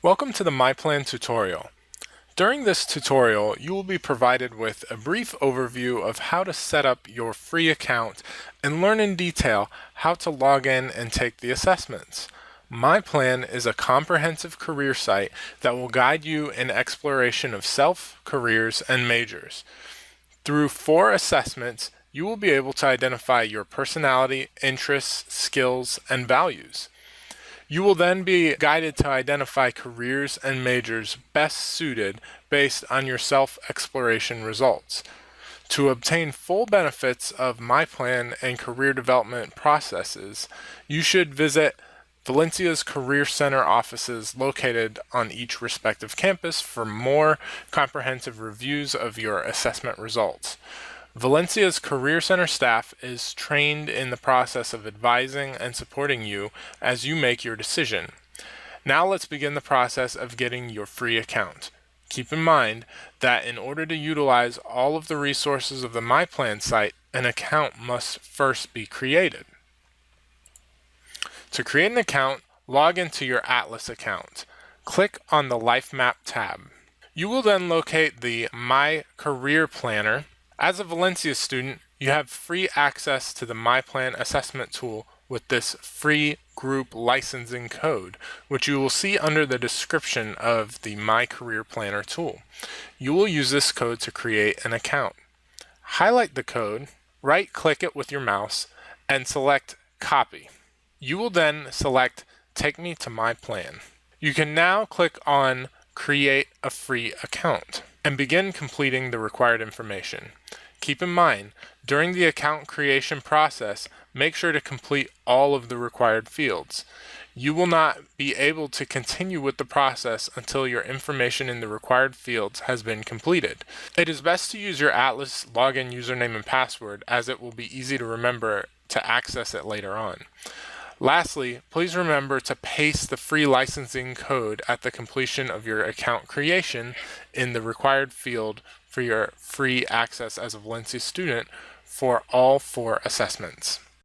Welcome to the MyPlan tutorial. During this tutorial, you will be provided with a brief overview of how to set up your free account and learn in detail how to log in and take the assessments. MyPlan is a comprehensive career site that will guide you in exploration of self, careers, and majors. Through 4 assessments, you will be able to identify your personality, interests, skills, and values. You will then be guided to identify careers and majors best suited based on your self-exploration results. To obtain full benefits of MyPlan and career development processes, you should visit Valencia's Career Center offices located on each respective campus for more comprehensive reviews of your assessment results. Valencia's Career Center staff is trained in the process of advising and supporting you as you make your decision. Now let's begin the process of getting your free account. Keep in mind that in order to utilize all of the resources of the MyPlan site, an account must first be created. To create an account, log into your Atlas account. Click on the Life Map tab. You will then locate the My Career Planner. As a Valencia student, you have free access to the MyPlan assessment tool with this free group licensing code, which you will see under the description of the My Career Planner tool. You will use this code to create an account. Highlight the code, right-click it with your mouse, and select Copy. You will then select Take Me to MyPlan. You can now click on Create a Free Account and begin completing the required information. Keep in mind, during the account creation process, make sure to complete all of the required fields. You will not be able to continue with the process until your information in the required fields has been completed. It is best to use your Atlas login username and password, as it will be easy to remember to access it later on. Lastly, please remember to paste the free licensing code at the completion of your account creation in the required field for your free access as a Valencia student for all 4 assessments.